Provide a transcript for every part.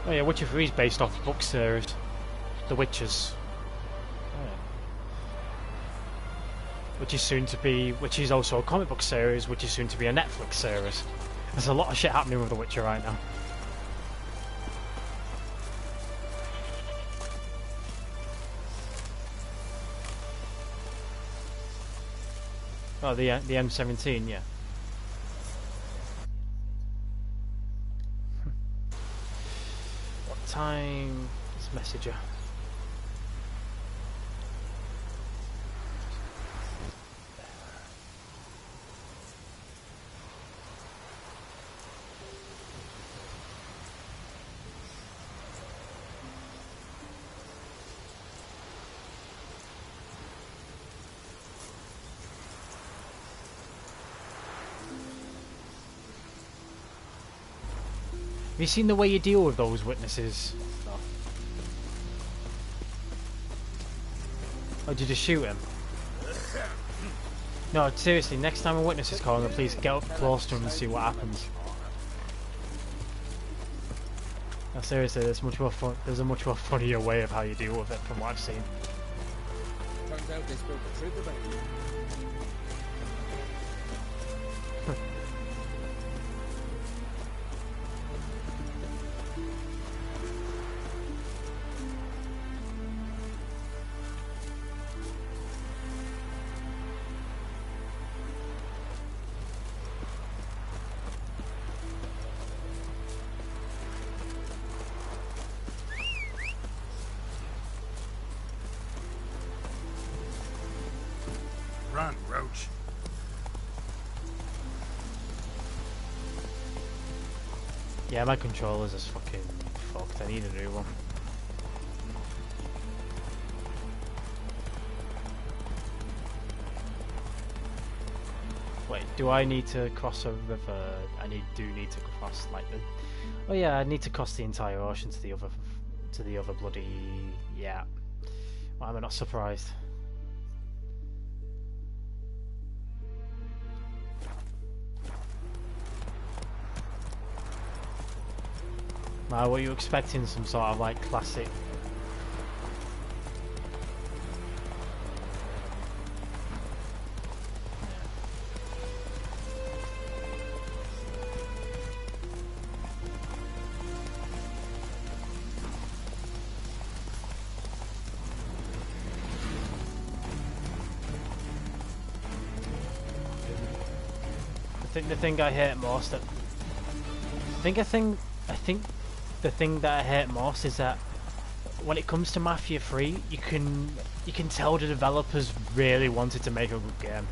Oh yeah, Witcher 3 is based off the book series, The Witchers. Which is also a comic book series, which is soon to be a Netflix series. There's a lot of shit happening with The Witcher right now. Oh, the M17, yeah. What time is Messenger? Have you seen the way you deal with those witnesses? No. Or did you just shoot him? No, seriously, next time a witness is calling, please get up close to him and see what happens. No, seriously, there's a much more funnier way of how you deal with it from what I've seen. Turns out they spoke the truth about you. Run, Roach. Yeah, my controller's just fucking fucked. I need a new one. Wait, do I need to cross a river? I do need to cross like the. Oh yeah, I need to cross the entire ocean to the other bloody. Yeah. Why am I not surprised? Wow, were you expecting some sort of like classic? I think the thing I hate most. I think the thing that I hate most is that when it comes to Mafia 3, you can tell the developers really wanted to make a good game.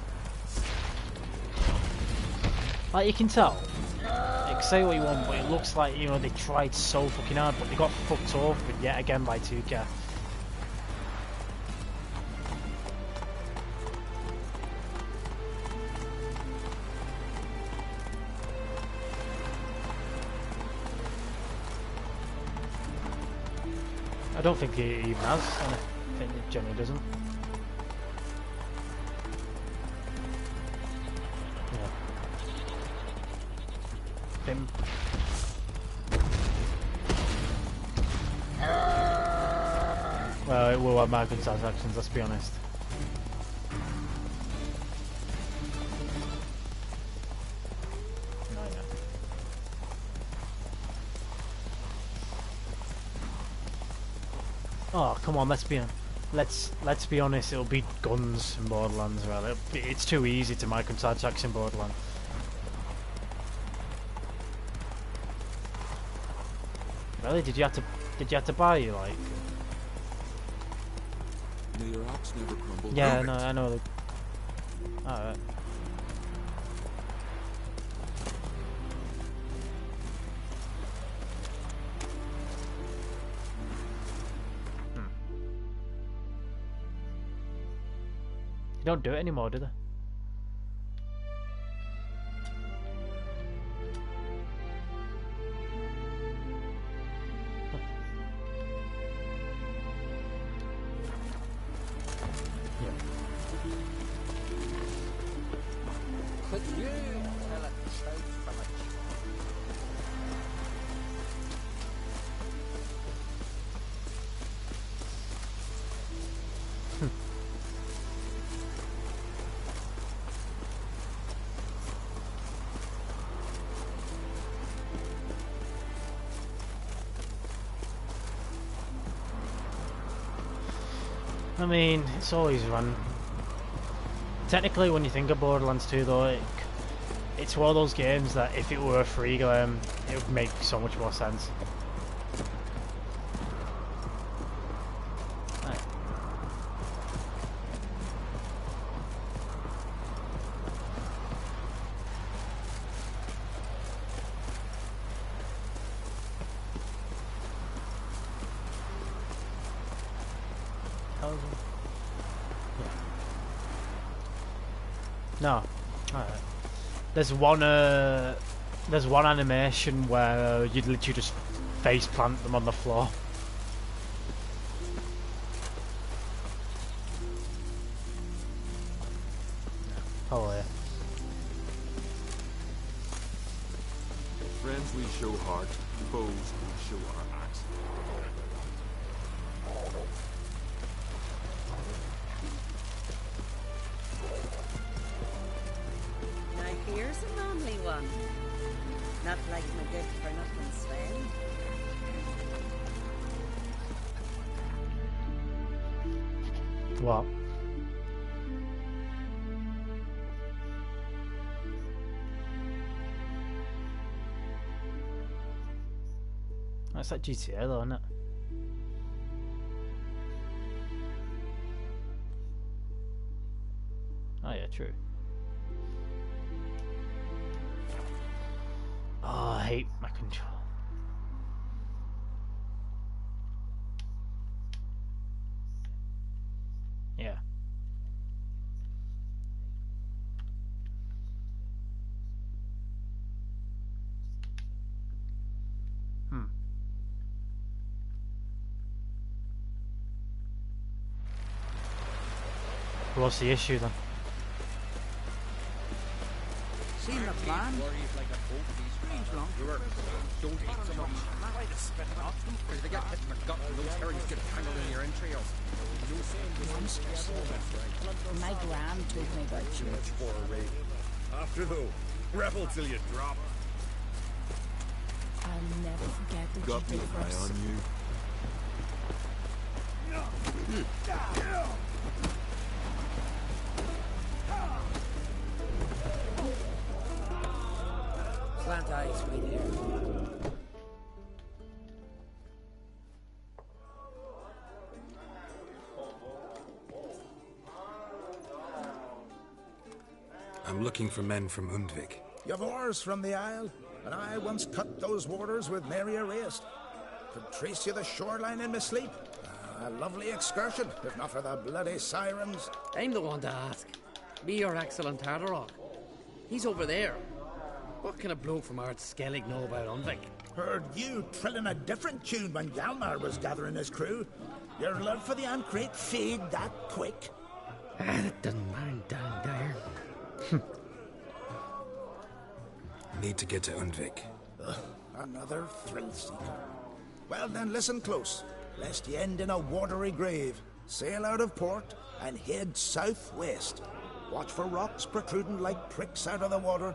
Like, you can tell. Like, say what you want, but it looks like, you know, they tried so fucking hard, but they got fucked over yet again by 2K. I don't think he even has, and I think it generally doesn't. Yeah. Bim. Well, it will have microtransactions, let's be honest. Oh, come on, let's be honest, it'll be guns in Borderlands, right? It's too easy to microtransact in Borderlands. Really? Did you have to buy, like? May your ox never crumble. Yeah, no, I know. Alright. They don't do it anymore, do they? I mean, it's always run. Technically, when you think of Borderlands 2, though, it's one of those games that if it were a free game, it would make so much more sense. Right. No. Alright. There's one animation where you'd literally just face plant them on the floor. Oh yeah. Friends we show heart, foes we show our axe. Now here's a lonely one. Not like my good for nothing Sven. What? That's like GTA though, isn't it? Oh yeah, true. Oh, I hate my control. Yeah. What's the issue then? Seen the plan? Worries like a boat these Strange long. don't eat so much. Try to spit it off them. Because they get hit in the gut and those herrings get tangled in your entrails. No saying Monsters. My gran told me about you. Much for a raid. After though, rebel till you drop. I'll never forget what Got you me did for eye us. on you. Plant eyes right here. I'm looking for men from Undvik. You've oars from the Isle, and I once cut those waters with nary a race. Could trace you the shoreline in my sleep. A lovely excursion, if not for the bloody sirens. I'm the one to ask. Me or excellent Tartarok. He's over there. What can a bloke from Ard Skellig know about Undvik? Heard you trilling a different tune when Hjalmar was gathering his crew. Your love for the Ancrate fade that quick. That doesn't mind down there. Need to get to Undvik. Another thrill seeker. Well then, listen close, lest ye end in a watery grave. Sail out of port and head southwest. Watch for rocks protruding like pricks out of the water.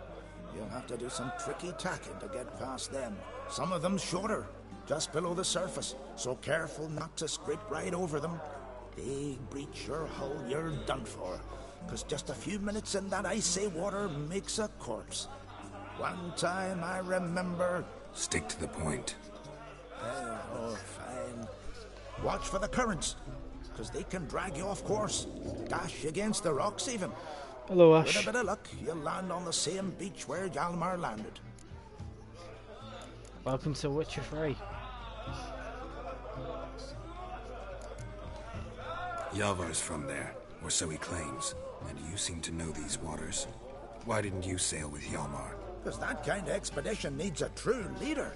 You'll have to do some tricky tacking to get past them. Some of them shorter, just below the surface, so careful not to scrape right over them. They breach your hull, you're done for. 'Cause just a few minutes in that icy water makes a corpse. One time I remember... Stick to the point. Oh, fine. Watch for the currents, 'cause they can drag you off course. Dash against the rocks even. Hello, With a Ash. bit of luck, you'll land on the same beach where Hjalmar landed. Welcome to Witcher 3. Yavar's from there, or so he claims. And you seem to know these waters. Why didn't you sail with Hjalmar? 'Cause that kind of expedition needs a true leader.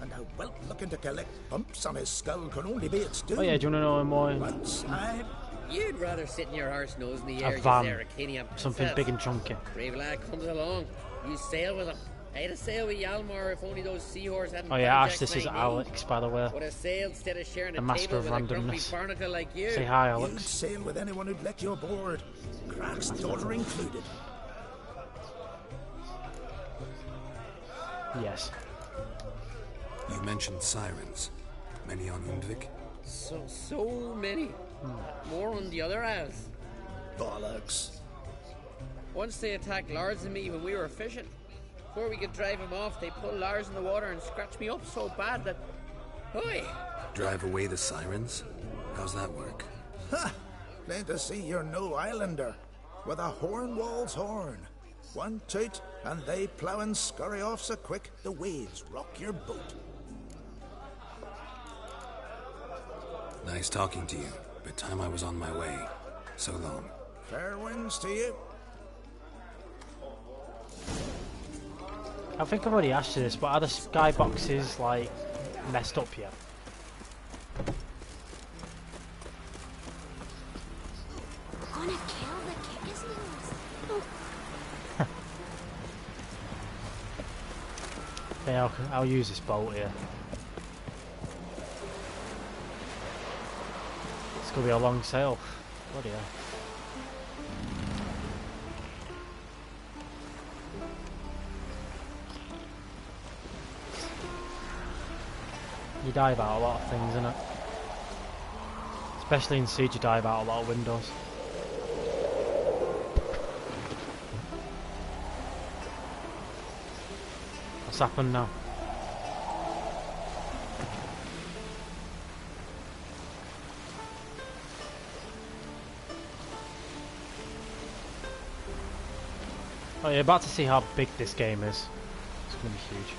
And a whelp looking to collect bumps on his skull can only be its doom. Oh yeah, do you want to know more? Once I... You'd rather sit in your horse nose in the air, A you van. Zeracanian Something princess. big and chunky. Brave lad comes along. You sail with him. I'd have sailed with Yalmar if only those seahorses hadn't Oh yeah, Ash, hijacked this is my knee. Alex, by the way. Would have sailed instead of sharing The a master table of with a grumpy randomness. barnacle like you. Say hi, You'd Alex. sail with anyone who'd let you aboard. Crack's daughter included. Yes. You mentioned sirens. Many on Undvik? So many. More on the other isles. Bollocks. Once they attacked Lars and me when we were fishing. Before we could drive them off, they pulled Lars in the water and scratched me up so bad that... Oi! Drive away the sirens? How's that work? Ha! Plain to see you're no islander. With a horn wall's horn. One toot, and they plough and scurry off so quick the waves rock your boat. Nice talking to you, but time I was on my way. So long. Fair winds to you. I think I've already asked you this, but are the skyboxes like messed up yet? Gonna kill the kickers. Yeah, I'll use this bolt here. It's gonna be a long sail. Bloody hell. You dive out a lot of things, innit? Especially in Siege, you dive out a lot of windows. What's happened now? Oh, you're about to see how big this game is. It's gonna be huge.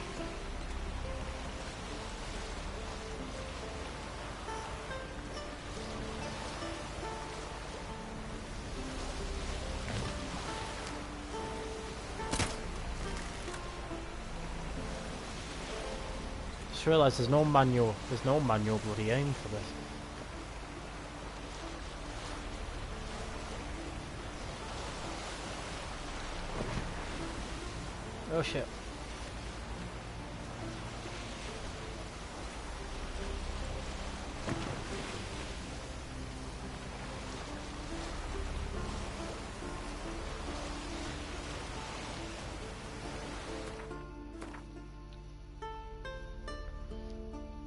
Just realised there's no manual bloody aim for this. Oh shit.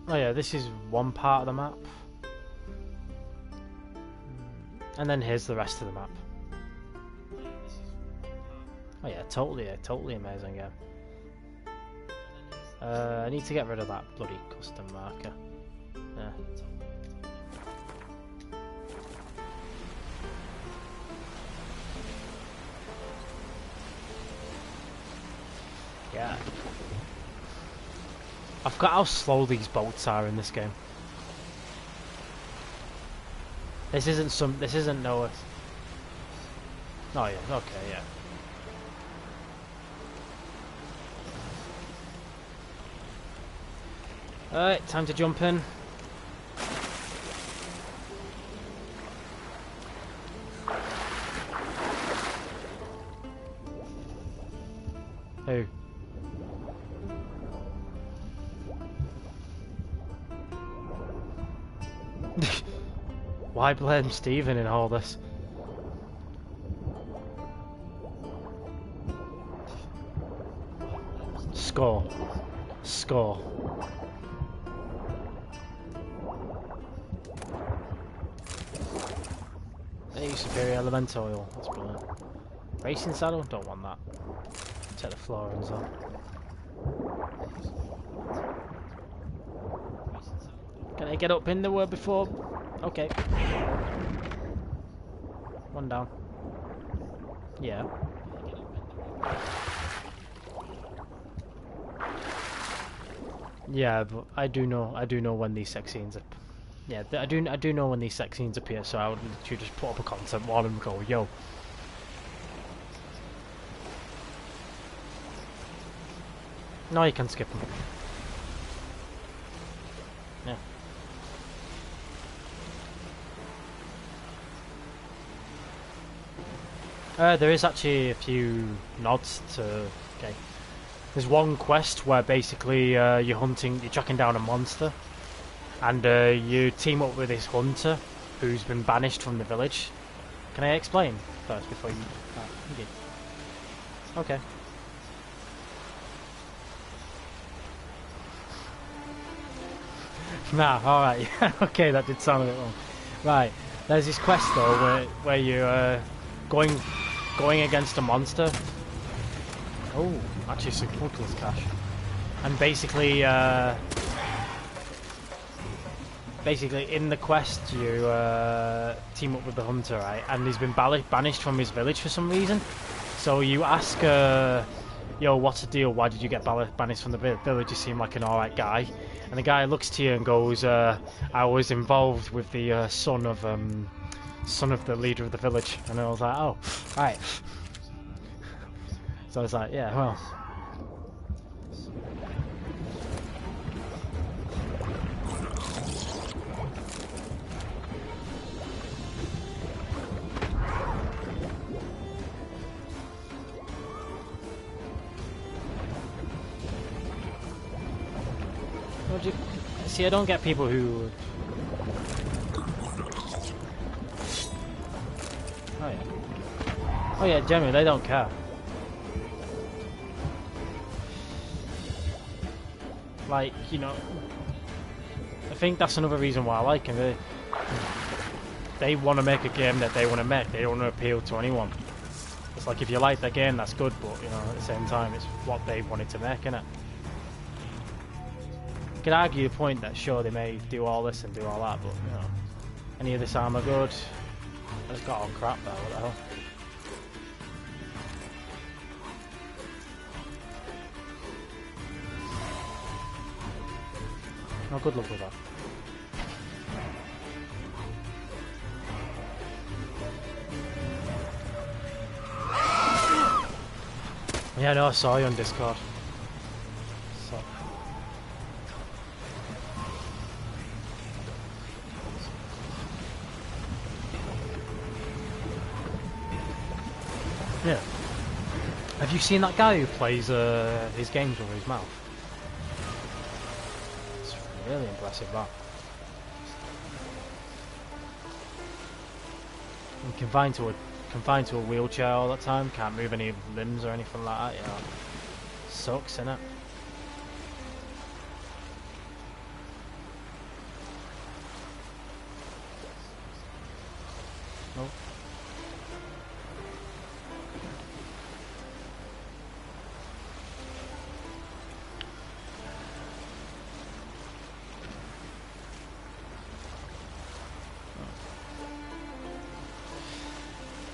Oh yeah, this is one part of the map. And then here's the rest of the map. Oh yeah, totally amazing game. I need to get rid of that bloody custom marker. Yeah. Yeah. I forgot how slow these boats are in this game. This isn't Noah. Oh yeah, okay, yeah. Alright, time to jump in. Who? Why blame Stephen in all this? Score. Score. Hey, superior elemental oil. That's brilliant. Racing saddle? Don't want that. Check the floorings on. Can I get up in the word before? Okay. One down. Yeah. Yeah, but I do know when these sex scenes are. Yeah, I do know when these sex scenes appear, so I would literally just put up a content wall and go, yo. No, you can skip them. Yeah. There is actually a few nods to. Okay. There's one quest where basically you're tracking down a monster, and you team up with this hunter who's been banished from the village. Can I explain first before you? Okay. Nah, alright. Okay, that did sound a bit wrong. Right. There's this quest though where you're going against a monster. Oh, actually smuggler's cash. And basically in the quest you team up with the hunter, right? And he's been banished from his village for some reason. So you ask, yo, what's the deal? Why did you get banished from the village? You seem like an alright guy. And the guy looks to you and goes, I was involved with the son of the leader of the village. And I was like, oh, right. So I was like, yeah, well. See, I don't get people who... Oh yeah. Oh yeah, generally they don't care. Like, you know... I think that's another reason why I like them. They want to make a game that they want to make. They don't want to appeal to anyone. It's like, if you like their game, that's good, but, you know, at the same time, it's what they wanted to make, innit? You could argue the point that sure they may do all this and do all that, but you know, any of this armor good? I just got all crap there, what the hell? No, good luck with that. Yeah, no, I saw you on Discord. So. Yeah. Have you seen that guy who plays his games with his mouth? It's really impressive, that. And confined to a wheelchair all the time, can't move any limbs or anything like that, you know. Sucks, innit? Oh.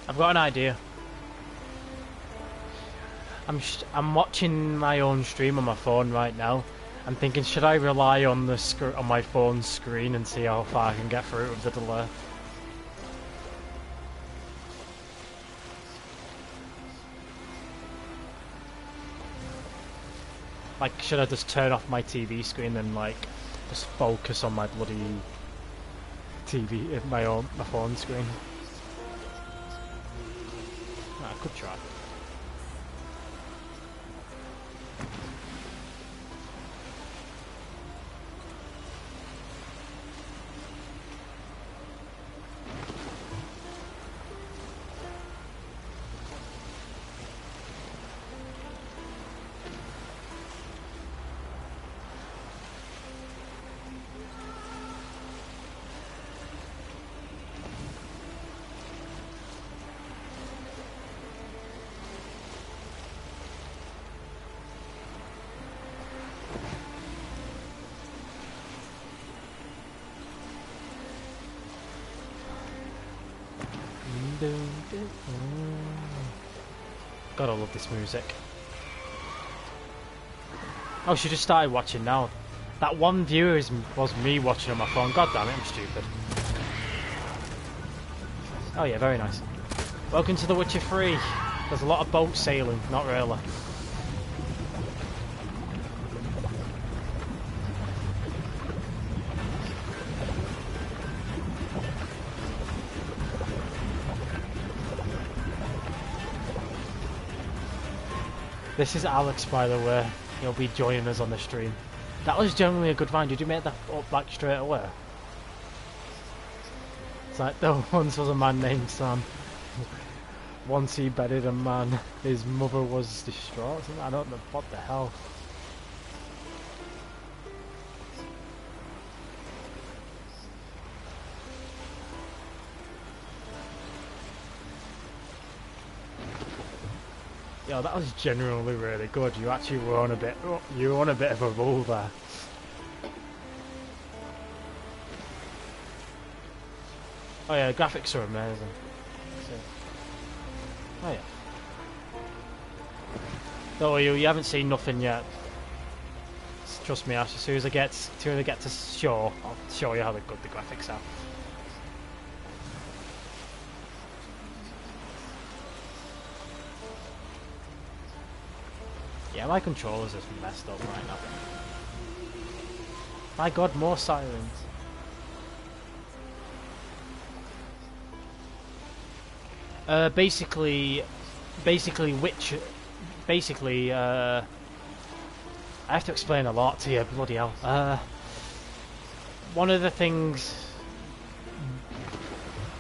I've got an idea. I'm watching my own stream on my phone right now. I'm thinking, should I rely on the on my phone's screen and see how far I can get through it with the delay? Like, should I just turn off my TV screen and like just focus on my bloody TV, my phone screen? I could try. Gotta love this music. Oh, she just started watching now. That one viewer was me watching on my phone. God damn it, I'm stupid. Oh yeah, very nice. Welcome to The Witcher 3. There's a lot of boat sailing, not really. This is Alex, by the way. He'll be joining us on the stream. That was generally a good find. Did you make that up back straight away? It's like, there once was a man named Sam. Once he bedded a man. His mother was distraught. I don't know what the hell. Yo, that was genuinely really good. You actually were on a bit. You were on a bit of a roll there. Oh yeah, the graphics are amazing. Oh yeah. No, you haven't seen nothing yet. Trust me, Ash. As soon as I get to shore, I'll show you how good the graphics are. Yeah, my controllers are messed up right now. My God, more sirens. Basically, I have to explain a lot to you, bloody hell. One of the things...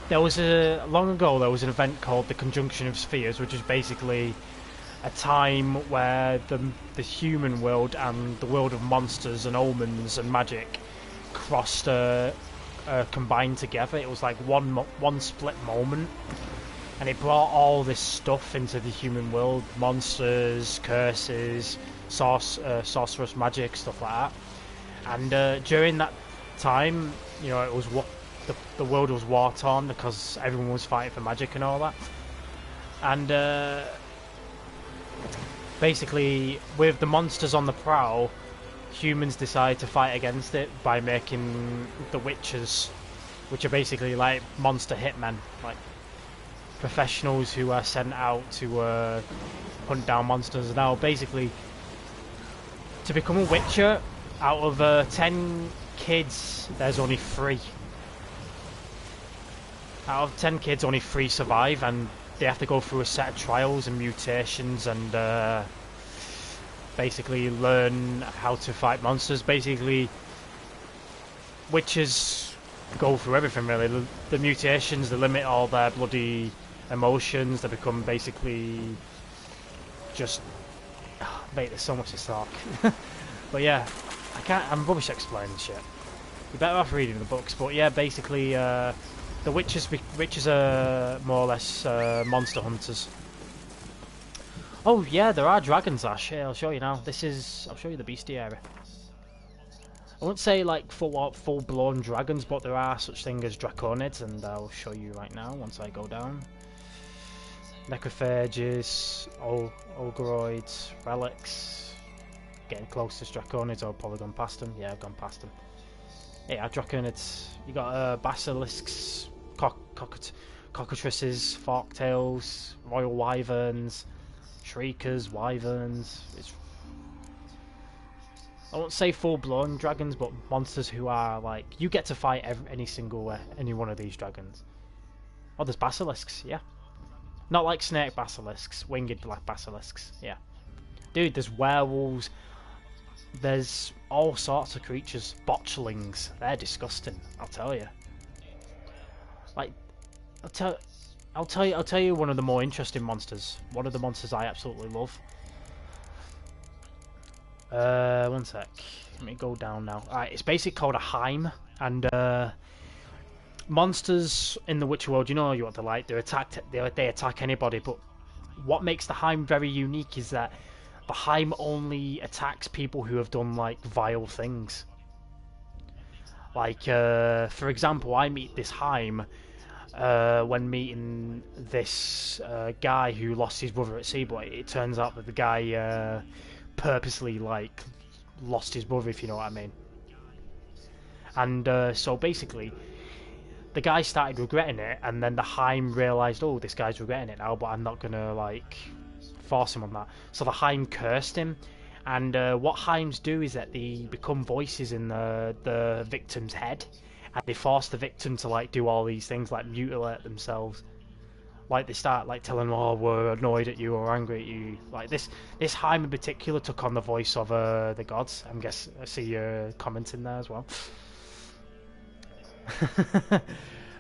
long ago there was an event called the Conjunction of Spheres, which is basically a time where the human world and the world of monsters and omens and magic crossed, combined together. It was like one split moment. And it brought all this stuff into the human world. Monsters, curses, sorcerous magic, stuff like that. And during that time, you know, it was the world was war torn because everyone was fighting for magic and all that. And basically, with the monsters on the prowl, humans decided to fight against it by making the witches, which are basically like monster hitmen, like professionals who are sent out to hunt down monsters. Now, basically, to become a witcher, out of 10 kids, there's only 3. Out of 10 kids, only 3 survive, and they have to go through a set of trials and mutations and basically learn how to fight monsters. Basically, witches go through everything, really. The mutations, they limit all their bloody emotions. They become basically just... mate, there's so much to talk. But yeah, I'm rubbish at explaining shit. You're better off reading the books. But yeah, basically, the witches are more or less monster hunters. Oh yeah, there are dragons, Ash. I'll show you now. I'll show you the bestiary. I won't say like full-blown dragons, but there are such things as draconids, and I'll show you right now once I go down. Necrophages, Olgroids, relics. Getting close to draconids. I've probably gone past them. Yeah, I've gone past them. Yeah, draconids. You got basilisks, cockatrices, forktails, royal wyverns, shriekers, wyverns. I won't say full-blown dragons, but monsters who are like... You get to fight any one of these dragons. Oh, there's basilisks, yeah. Not like snake basilisks, winged black basilisks, yeah. Dude, there's werewolves. There's all sorts of creatures. Botchlings, they're disgusting, I'll tell you. Like, I'll tell you one of the more interesting monsters. One of the monsters I absolutely love. One sec. Let me go down now. Alright, it's basically called a Heim, and monsters in the Witcher world, you know what they're like. They attack anybody, but what makes the Heim very unique is that the Heim only attacks people who have done like vile things. Like, for example, I meet this Heim when meeting this guy who lost his brother at sea, but it turns out that the guy purposely like lost his brother, if you know what I mean. And so basically, the guy started regretting it, and then the Heim realised, oh, this guy's regretting it now, but I'm not gonna like force him on that. So the Heim cursed him, and what Heims do is that they become voices in the victim's head, and they force the victim to like do all these things, like mutilate themselves. Like they start like telling them, oh, we're annoyed at you or angry at you. Like this Heim in particular took on the voice of the gods. I see you commenting there as well.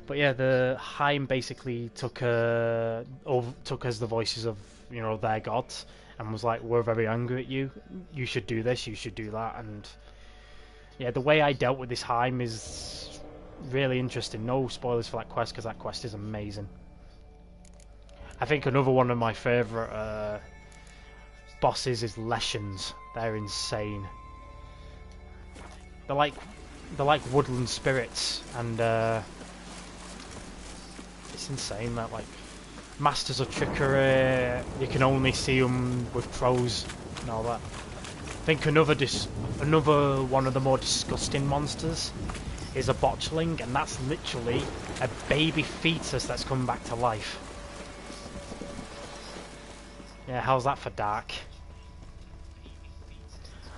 But yeah, the Heim basically took as the voices of, you know, their gods, and was like, we're very angry at you. You should do this. You should do that. And yeah, the way I dealt with this Heim is really interesting. No spoilers for that quest, because that quest is amazing. I think another one of my favourite bosses is Leshens. They're insane. They're like woodland spirits, and it's insane. That like masters of trickery. You can only see them with crows and all that. I think another one of the more disgusting monsters is a botchling, and that's literally a baby fetus that's come back to life. Yeah, how's that for dark?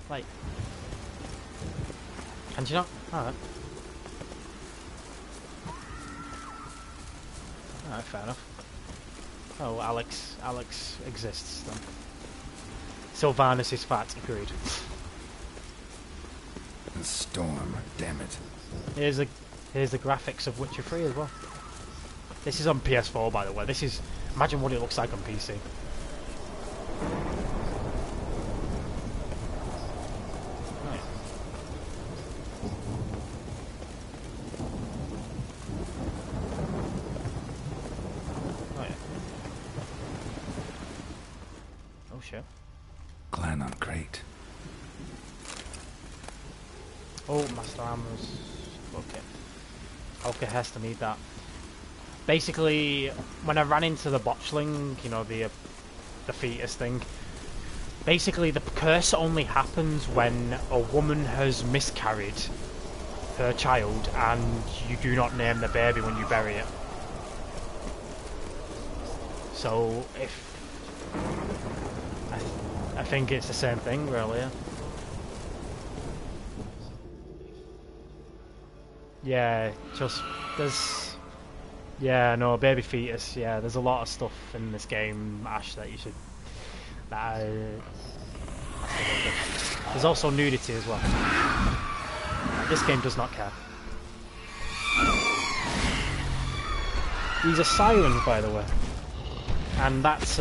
Like, and you know, alright. Alright, fair enough. Oh, Alex exists then. Sylvanus is fat, agreed. The storm, damn it. Here's the graphics of Witcher 3 as well. This is on PS4, by the way. This is, imagine what it looks like on PC. Clan on crate. Oh, Master Armor's... okay. Okay, has to need that. Basically, when I ran into the botchling, you know, the fetus thing, basically the curse only happens when a woman has miscarried her child and you do not name the baby when you bury it. So, if... I think it's the same thing, really. Yeah, just there's no baby fetus. Yeah, there's a lot of stuff in this game, Ash, that you should. There's also nudity as well. This game does not care. These are sirens, by the way, and that's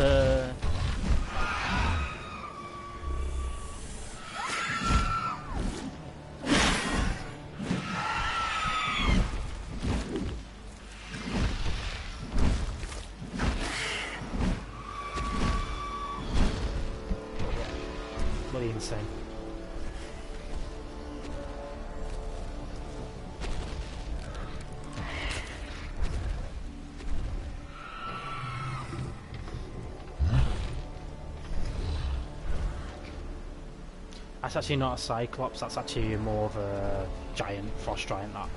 insane. That's actually not a Cyclops, that's actually more of a giant, frost giant, that.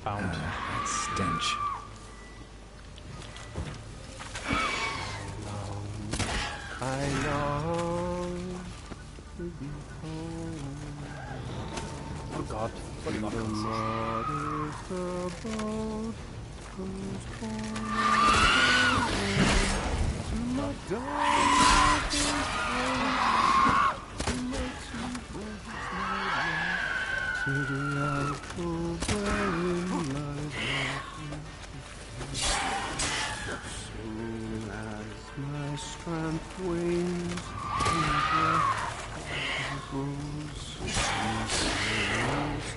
Found. That stench. I long to be home. Oh God, what The the boat goes to my darkest to the alcove wherein lies soon as my strength wanes and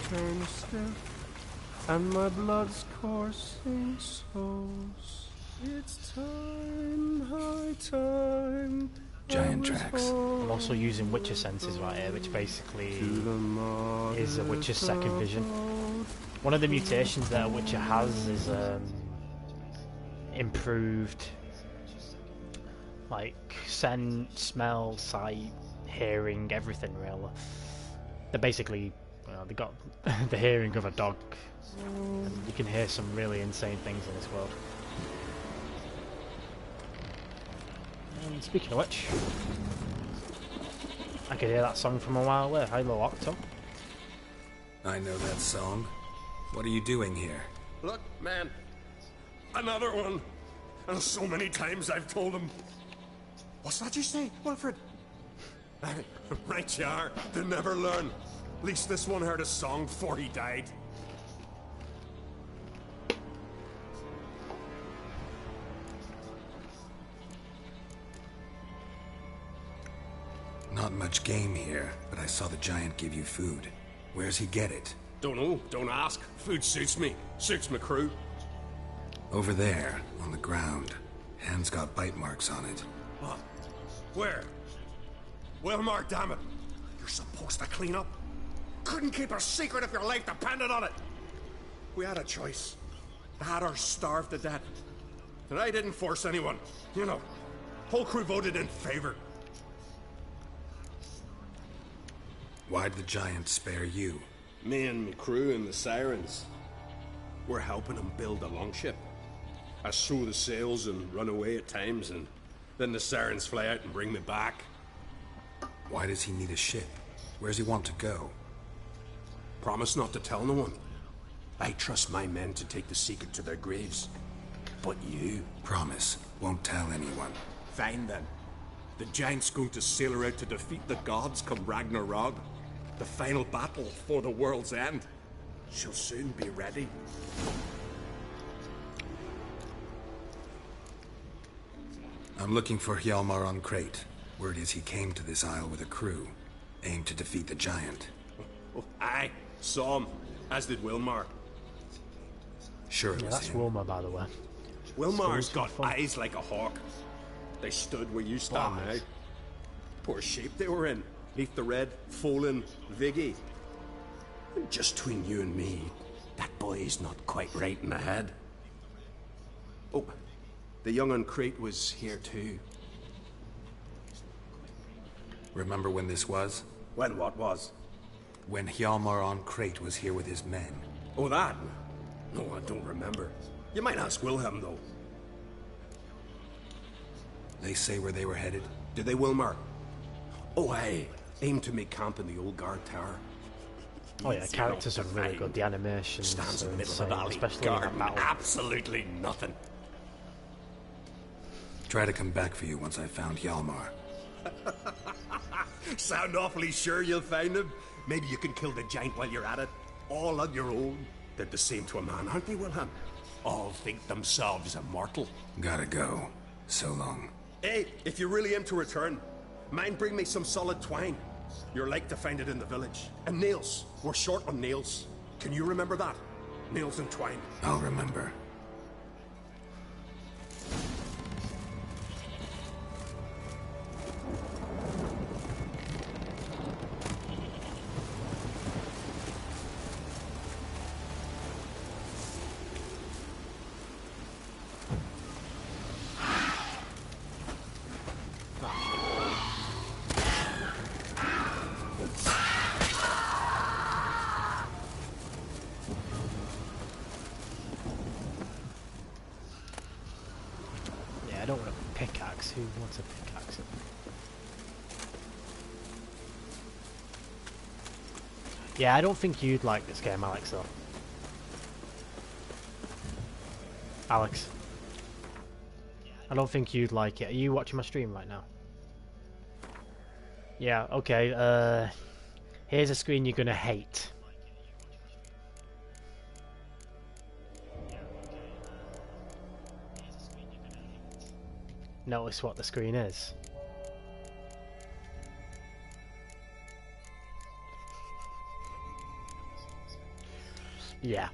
turn stiff and my blood's coursing slows. It's time, high time. Giant tracks. I'm also using Witcher senses right here, which basically is a Witcher's second vision. One of the mutations that a Witcher has is improved like scent, smell, sight, hearing, everything really. They're basically, you know, they got the hearing of a dog, and you can hear some really insane things in this world. And speaking of which, I could hear that song from a while away. Hello, Octo. I know that song. What are you doing here? Look, man. Another one. And so many times I've told him. What's that you say, Wilfred? Right you are. They never learn. At least this one heard a song before he died. Not much game here, but I saw the giant give you food. Where's he get it? Don't know, don't ask. Food suits me. Suits my crew. Over there, on the ground. Hand's got bite marks on it. What? Where? Wilmar, damn it. You're supposed to clean up. Couldn't keep a secret if your life depended on it. We had a choice. The Hatters starved to death. And I didn't force anyone. You know, whole crew voted in favor. Why'd the giant spare you? Me and my crew and the Sirens. We're helping him build a longship. I sew the sails and run away at times, and then the Sirens fly out and bring me back. Why does he need a ship? Where's he want to go? Promise not to tell no one. I trust my men to take the secret to their graves. But you... Promise. Won't tell anyone. Fine then. The giant's going to sail her out to defeat the gods come Ragnarok. The final battle for the world's end. She'll soon be ready. I'm looking for Hjalmar on Crate. Word is he came to this isle with a crew. Aimed to defeat the giant. Oh, aye. Saw him. As did Wilmar. Sure it Yeah, was that's him. Wilma, by the way. Wilmar's School's got for fun. eyes like a hawk. They stood where you stand now. Eyes. Poor shape they were in. Neath the red, Folin, Viggy. Just between you and me, that boy's not quite right in the head. Oh, the young on Crate was here too. Remember when this was? When what was? When Hjalmar on Crate was here with his men. Oh, that? No, I don't remember. You might ask Wilhelm, though. They say where they were headed? Did they, Wilmar? Oh, aye. Aim to make camp in the old guard tower. Oh yeah, characters are really good. The animations Stands in are the middle of insane, the alley. especially in that Guarding battle. absolutely nothing. Try to come back for you once I found Hjalmar. Sound awfully sure you'll find him? Maybe you can kill the giant while you're at it. All on your own. They're the same to a man, aren't they, Wilhelm? All think themselves immortal. Gotta go. So long. Hey, if you really aim to return, mind bring me some solid twine. You're like to find it in the village. And nails. We're short on nails. Can you remember that? Nails and twine. I'll remember. Yeah, I don't want a pickaxe. Who wants a pickaxe? Yeah, I don't think you'd like this game, Alex, though. Alex. I don't think you'd like it. Are you watching my stream right now? Yeah, okay, here's a screen you're gonna hate. Notice what the screen is. Yeah.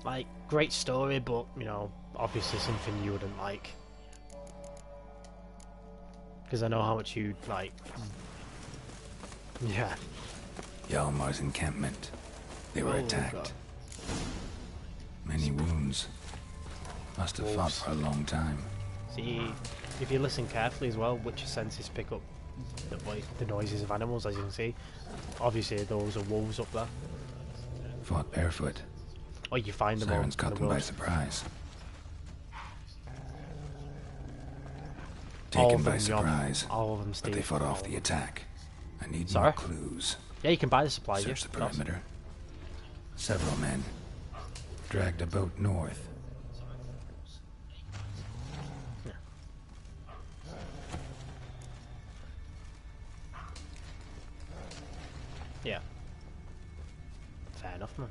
Like, great story, but, you know, obviously something you wouldn't like. Because I know how much you'd like. Yeah. Hjalmar's encampment. They were Oh, attacked. God. Many wounds. Must have fought Wolves. for a long time. See, if you listen carefully as well, Witcher senses pick up the noises of animals, as you can see. Obviously, those are wolves up there. Fought barefoot. Or you find them all Sirens in caught the them by woods. surprise. All Taken of by them, Jon. surprise. All of them, But Steve. they fought All off of the them. attack. I need Sorry? more clues. Yeah, you can buy the supplies. Search yeah. the perimeter. Several men. Dragged a boat north. Yeah. Fair enough, man.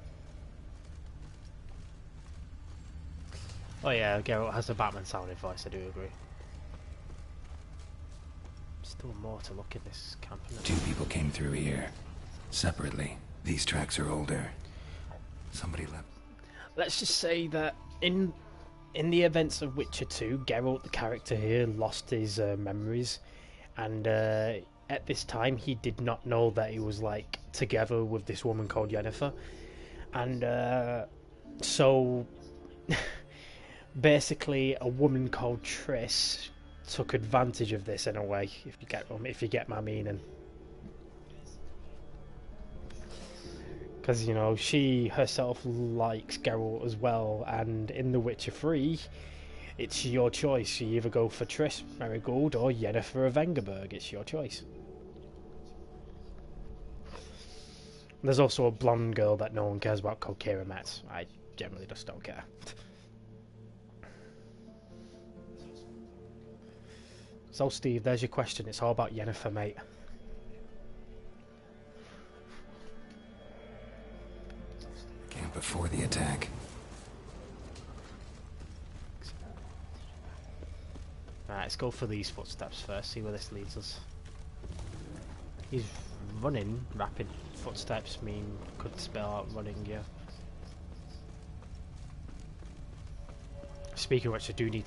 Oh yeah, Geralt has a Batman sounding voice, I do agree. Still more to look in this camp, isn't it? 2 people came through here. Separately. These tracks are older. Somebody left. Let's just say that in the events of Witcher 2, Geralt, the character here, lost his memories, and at this time he did not know that he was like together with this woman called Yennefer, and so basically a woman called Triss took advantage of this in a way, if you get my meaning. Because, you know, she herself likes Geralt as well, and in The Witcher 3, it's your choice. You either go for Triss Merigold or Yennefer of Vengerberg. It's your choice. There's also a blonde girl that no one cares about called Keira Metz. I generally just don't care. So, Steve, there's your question. It's all about Yennefer, mate. Camp before the attack. Right, let's go for these footsteps first, see where this leads us. He's running, rapid footsteps mean could spell out running, yeah. Speaking of which, I do need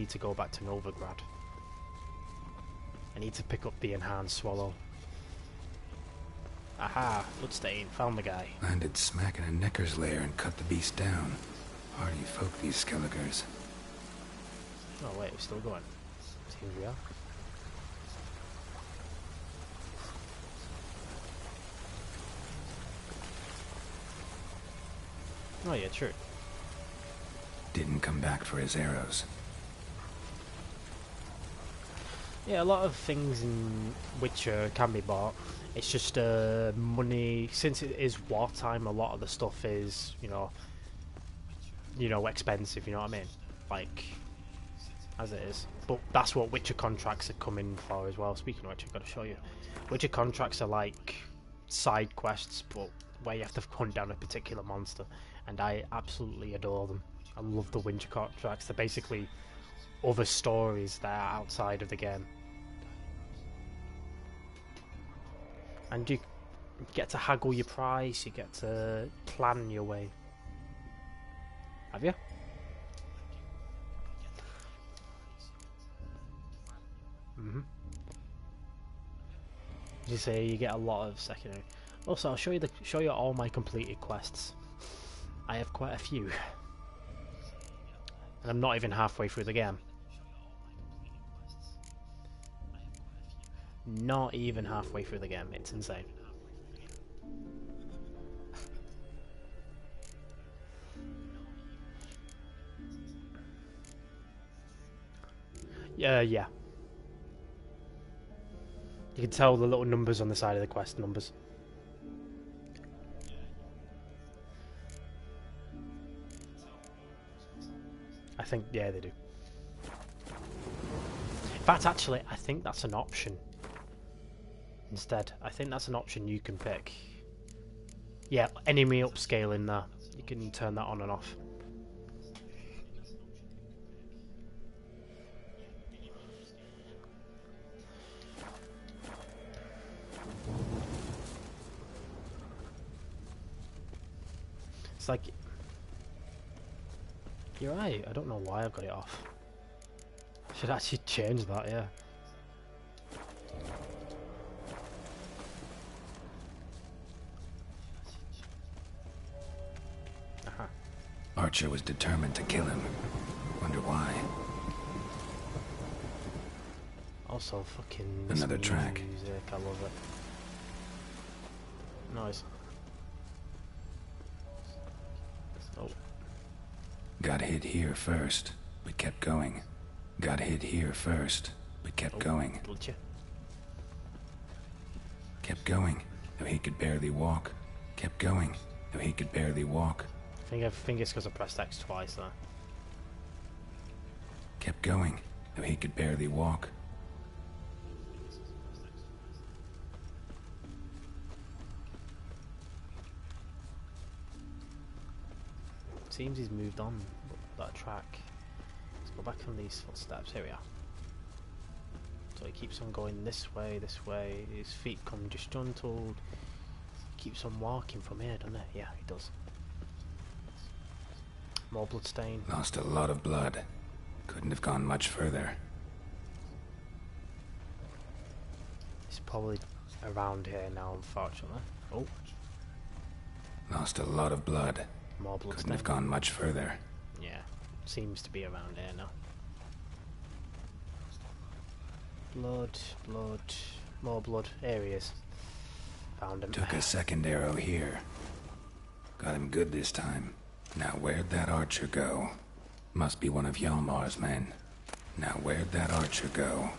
to go back to Novigrad. I need to pick up the enhanced swallow. Aha, bloodstain, found the guy. Landed smack in a Necker's lair and cut the beast down. Hardy folk, these Skelligers. Oh wait, we're still going. Here we are. Oh yeah, true. Didn't come back for his arrows. Yeah, a lot of things in Witcher can be bought. It's just money. Since it is wartime, a lot of the stuff is, you know, expensive. You know what I mean? Like, as it is. But that's what Witcher contracts are coming for as well. Speaking of which, I've got to show you. Witcher contracts are like side quests, but where you have to hunt down a particular monster, and I absolutely adore them. I love the Witcher contracts. They're basically other stories that are outside of the game. And you get to haggle your price, you get to plan your way. Have you? Mm-hmm. You say you get a lot of secondary. Also, I'll show you all my completed quests. I have quite a few. And I'm not even halfway through the game. Not even halfway through the game. It's insane. Yeah. You can tell the little numbers on the side of the quest numbers. I think, yeah, they do. In fact, actually, I think that's an option. Instead, I think that's an option you can pick. Yeah, enemy upscaling there. You can turn that on and off. It's like... You're right, I don't know why I've got it off. I should actually change that, yeah. Archer was determined to kill him. Wonder why. Also, fucking another track. Music, I love it. Nice. Oh. Got hit here first, but kept going. Got hit here first, but kept going. Did you? Kept going, though he could barely walk. Kept going, though he could barely walk. I think it's because I pressed X twice there. Kept going, though he could barely walk. seems he's moved on that track. Let's go back on these footsteps. Here we are. So he keeps on going this way, this way. His feet come disgruntled. He keeps on walking from here, doesn't he? Yeah, he does. More bloodstain. Lost a lot of blood. Couldn't have gone much further. He's probably around here now, unfortunately. Oh. Lost a lot of blood. More bloodstain. Couldn't have gone much further. Yeah, seems to be around here now. Blood, blood, more blood. Here he is. Found him. Took a second arrow here. Got him good this time. Now where'd that archer go? Must be one of Hjalmar's men. Now where'd that archer go?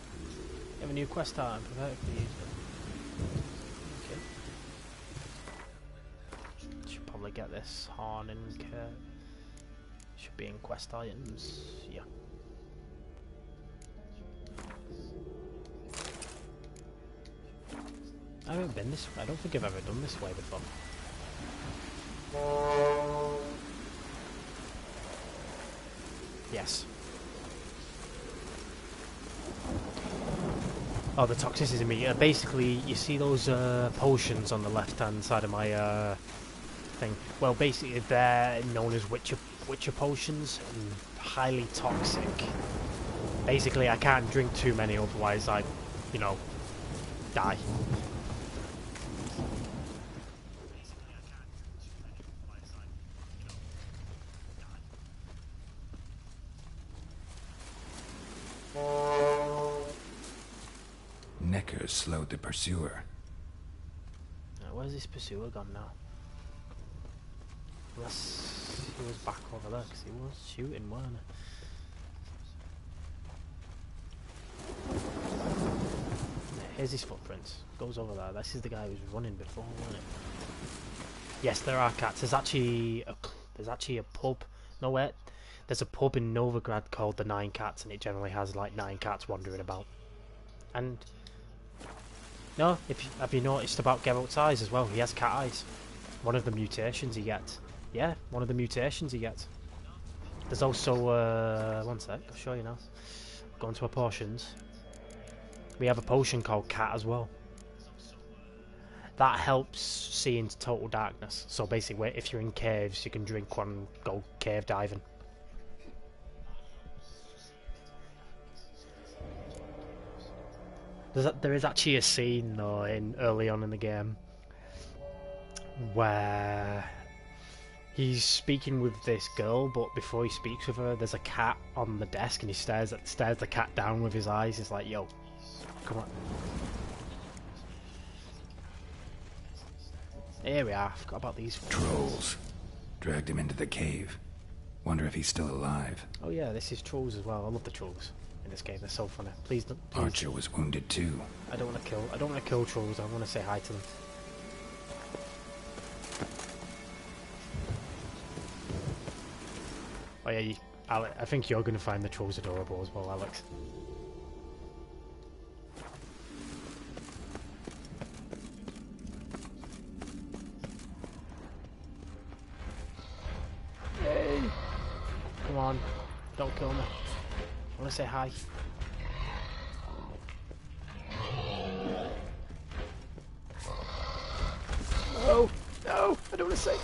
You have a new quest item. Prepare for use it. Okay. Should probably get this horn in care. Should be in quest items. Yeah. I haven't been this way. I don't think I've ever done this way before. Yes. Oh, the toxicity meter. Basically, you see those potions on the left-hand side of my thing. Well, basically, they're known as Witcher potions and highly toxic. Basically, I can't drink too many, otherwise I, you know, die. Neckers slowed the pursuer. Where's this pursuer gone now? Unless he was back over there, because he was shooting, weren't he? Here's his footprints. Goes over there. This is the guy who was running before, wasn't it? Yes, there are cats. There's actually a pub. No, wait. There's a pub in Novigrad called the Nine Cats, and it generally has like 9 cats wandering about. And no, have you noticed about Geralt's eyes as well? He has cat eyes. One of the mutations he gets. Yeah, one of the mutations he gets. There's also one sec, I'll show you now. Go into our potions. We have a potion called Cat as well. That helps see into total darkness. So basically, if you're in caves, you can drink one and go cave diving. There is actually a scene though early on in the game where he's speaking with this girl, but before he speaks with her, there's a cat on the desk, and he stares the cat down with his eyes. He's like, "Yo, come on." Here we are. I forgot about these. Trolls. Dragged him into the cave. Wonder if he's still alive. Oh yeah, this is trolls as well. I love the trolls in this game. They're so funny. Please don't. Please. Archer was wounded too. I don't want to kill trolls. I want to say hi to them. Oh yeah, I think you're going to find the trolls adorable as well, Alex. Hey! Come on, don't kill me. I want to say hi. No, no, I don't want to say.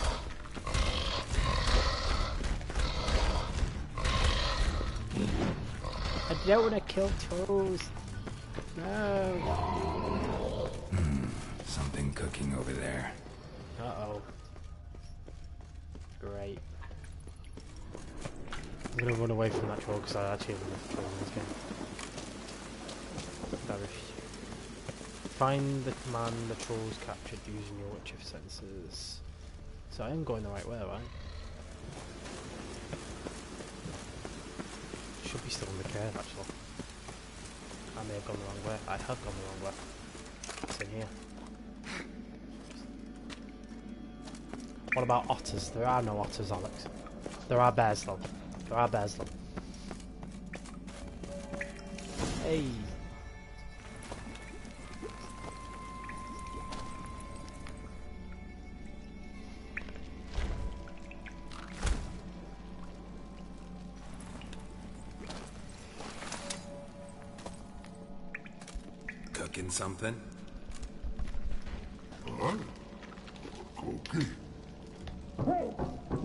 I don't want to kill trolls. No. Something cooking over there. Uh-oh. Great. I'm gonna run away from that troll because I actually love trolls in this game. Find the command the trolls captured using your Witcher senses. So I am going the right way, right? Should be still in the cave actually. I may have gone the wrong way. I have gone the wrong way. It's in here. What about otters? There are no otters, Alex. There are bears though. There are bears though. Hey! Drinking something? Huh? Okay. Hey,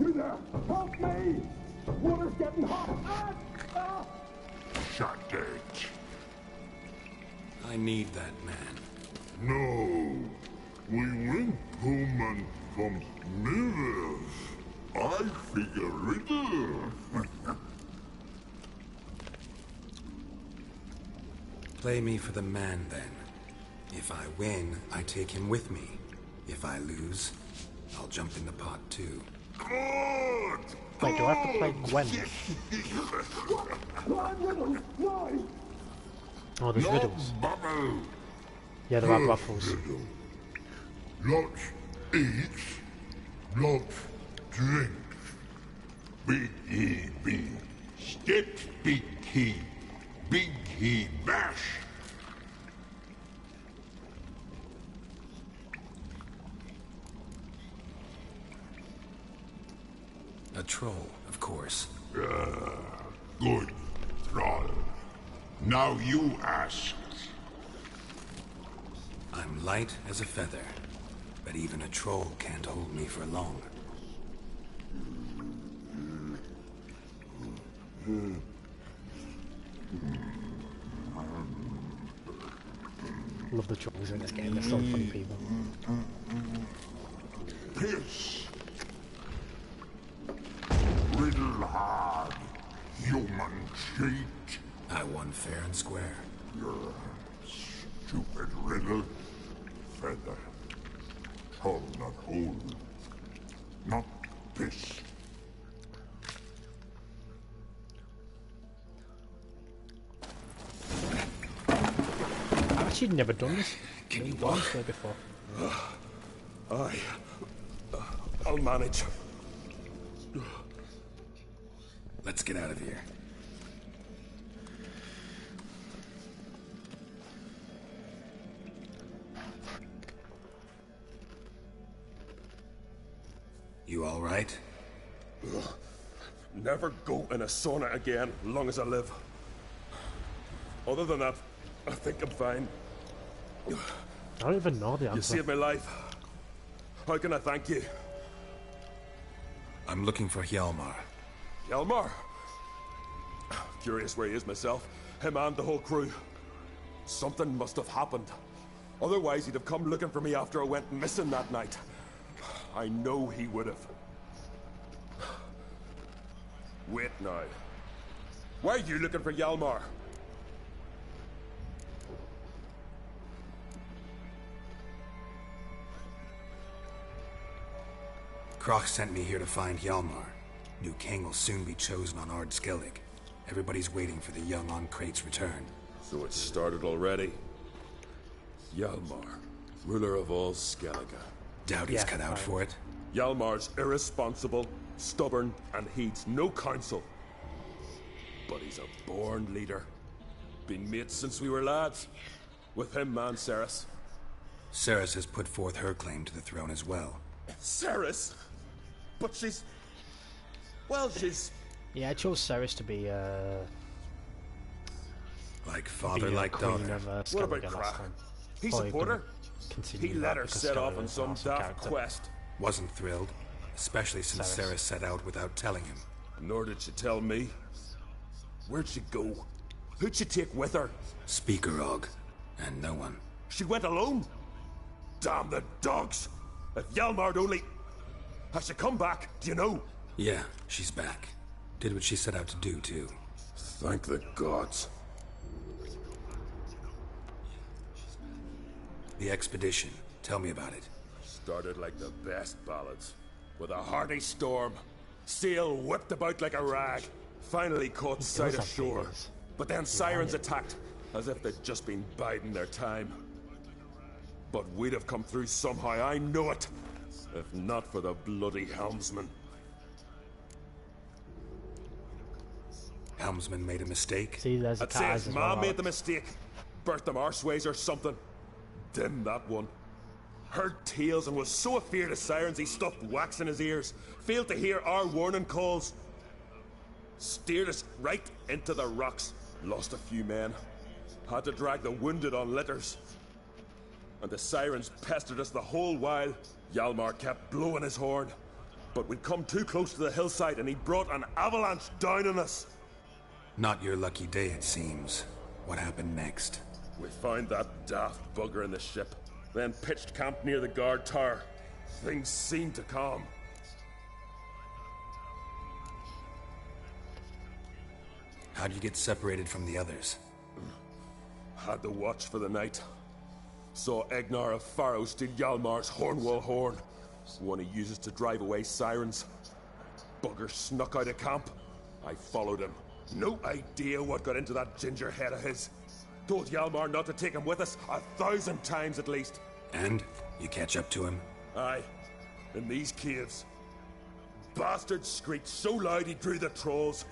you there! Help me! Water's getting hot! Shut it. I need that man. No. We went home and from mirrors. I figure it. Play me for the man, then. If I win, I take him with me. If I lose, I'll jump in the pot, too. Good! Wait, do I have to play Gwen? Oh, there's riddles. Bubble. Yeah, there are baffles. Lots eats, lots drinks. Big he be, steps big he bash. A troll, of course. Good, Thrall. Now you ask. I'm light as a feather, but even a troll can't hold me for long. Love the trolls in this game, they're so funny people. Piss. Riddle hard, human cheat. I won fair and square. Stupid riddle. Feather. Troll not hold. Not piss. I've actually never done this. Can you Once walk? there before. I'll manage. Let's get out of here. You all right? Never go in a sauna again, long as I live. Other than that, I think I'm fine. I don't even know the You answer. saved my life. How can I thank you? I'm looking for Hjalmar. Hjalmar? Curious where he is myself. Him and the whole crew. Something must have happened. Otherwise, he'd have come looking for me after I went missing that night. I know he would have. Wait now. Why are you looking for Hjalmar? Kroch sent me here to find Hjalmar. New king will soon be chosen on Ard Skellig. Everybody's waiting for the young on Crate's return. So it started already. Hjalmar, ruler of all Skellige. Doubt he's Yeah, cut out fine. for it. Hjalmar's irresponsible, stubborn, and heeds no counsel. But he's a born leader. Been mates since we were lads. With him and Ceres. Ceres has put forth her claim to the throne as well. Ceres? But she's... Well, she's... Yeah, I chose Ceres to be Like father, like queen daughter. of What about Skellige last Crack? time. He Probably support her? gonna continue He that let her because set off Skellige on is some an awesome daft character. quest. Wasn't thrilled, especially since Ceres. Ceres set out without telling him. Nor did she tell me. Where'd she go? Who'd she take with her? Speakerog, and no one. She went alone? Damn the dogs! If Hjalmar'd only... Has she come back? Do you know? Yeah, she's back. Did what she set out to do, too. Thank the gods. The expedition. Tell me about it. Started like the best ballads. With a hearty storm. Sail whipped about like a rag. Finally caught sight of have shore. fingers. But then sirens attacked, as if they'd just been biding their time. But we'd have come through somehow, I know it. If not for the bloody helmsman. Helmsman made a mistake. See, there's a I'd say cat his as ma well. made the mistake. Burnt them arseways or something. Dim that one. Heard tales and was so afeard of sirens he stuffed wax in his ears. Failed to hear our warning calls. Steered us right into the rocks. Lost a few men. Had to drag the wounded on litters. and the sirens pestered us the whole while. Hjalmar kept blowing his horn. But we'd come too close to the hillside and he brought an avalanche down on us. Not your lucky day, it seems. What happened next? We found that daft bugger in the ship, then pitched camp near the guard tower. Things seemed to calm. How'd you get separated from the others? Had the watch for the night. Saw Egnar of Faro steal Hjalmar's Hornwall horn, one he uses to drive away sirens. Bugger snuck out of camp. I followed him. No idea what got into that ginger head of his. Told Hjalmar not to take him with us 1,000 times at least. And? You catch up to him? Aye. In these caves. Bastard screeched so loud he drew the trolls.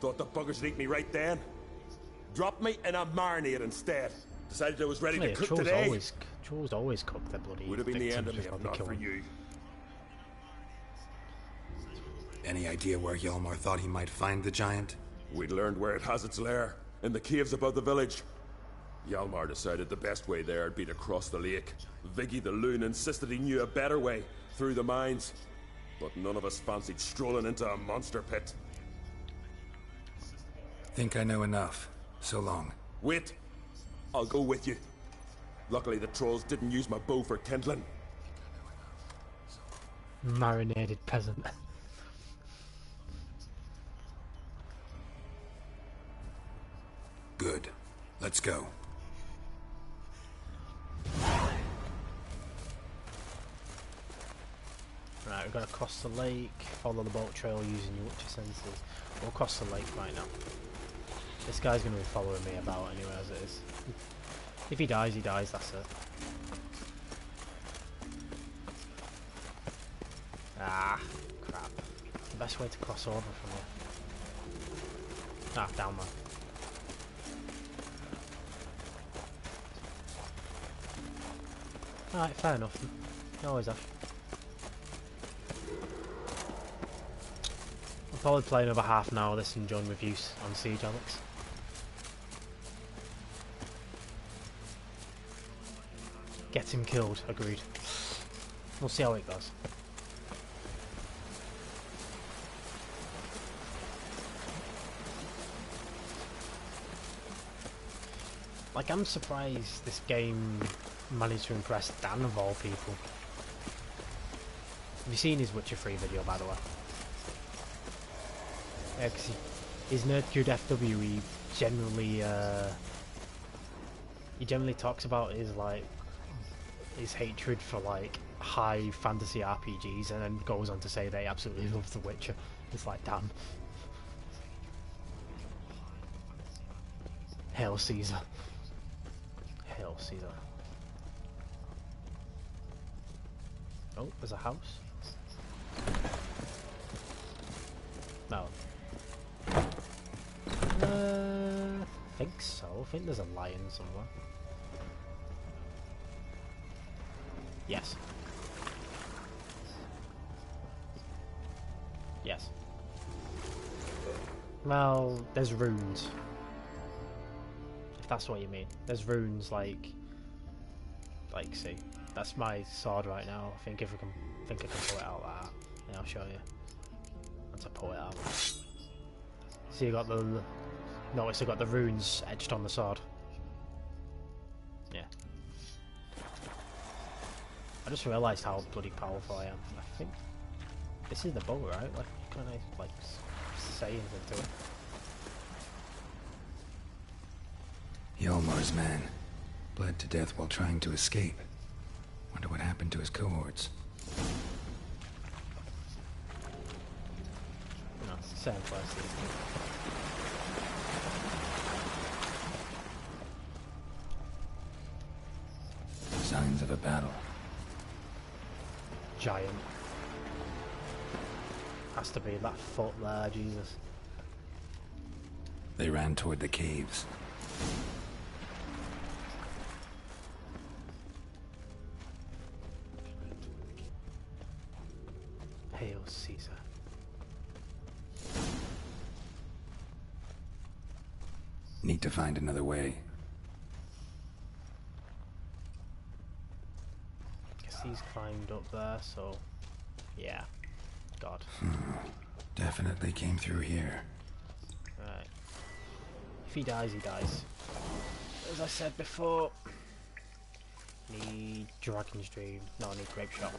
Thought the buggers would eat me right then. Dropped me in a marinade instead. Decided I was ready to cook today. Trolls always cook their bloody Would have been the end of me victims if before not they for kill them. you. Any idea where Hjalmar thought he might find the giant? We'd learned where it has its lair, in the caves above the village. Hjalmar decided the best way there would be to cross the lake. Viggy the loon insisted he knew a better way, through the mines. But none of us fancied strolling into a monster pit. Think I know enough. So long. Wait. I'll go with you. Luckily the trolls didn't use my bow for kindling. Marinated peasant. Good. Let's go. Right, we've got to cross the lake, follow the boat trail using your witcher senses. We'll cross the lake right now. This guy's going to be following me about anyway as it is. If he dies, that's it. Ah, crap. The best way to cross over from here. Ah, down there. Alright, fair enough. No worries, Ash. I'll probably play another half an hour of this and join with you on Siege, Alex. Get him killed, agreed. We'll see how it goes. Like, I'm surprised this game managed to impress Dan of all people. Have you seen his Witcher 3 video, by the way? Yeah, because his Nerdcube FW, he generally talks about his, like, his hatred for, like, high fantasy RPGs, and then goes on to say they absolutely love The Witcher. It's like, damn. Hail Caesar. Hail Caesar. Oh, there's a house. No. I think so. I think there's a lion somewhere. Yes. Yes. Well, there's runes. If that's what you mean. There's runes like see. That's my sword right now. I think I can pull it out like that. Yeah, I'll show you. Once I pull it out. See, you got the. Notice I got the runes etched on the sword. Yeah. I just realised how bloody powerful I am. I think this is the bow, right? Like, can I like say anything to it? Hjalmar's man bled to death while trying to escape. Wonder what happened to his cohorts. No, it's the same place. Signs of a battle. Giant. Has to be that foot there, Jesus. They ran toward the caves. Hail Caesar. Need to find another way. he's climbed up there, so yeah. God. Definitely came through here. Right. If he dies, he dies. As I said before, need Dragon's Dream. No, I need Grape Shot.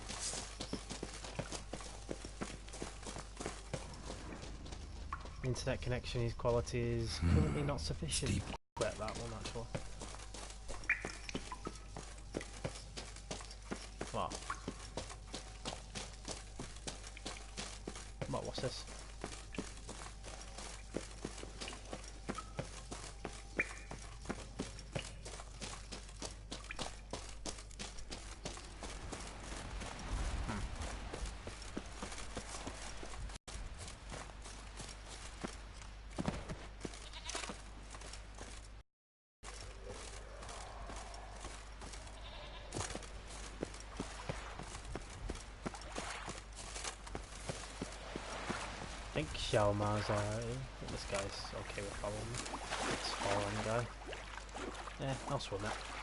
Internet connection, his quality is currently not sufficient. Quit that one actually. What? What's this? I think Xiaoma's alright. I think this guy's okay with following me. This following guy. Yeah, I'll swim it.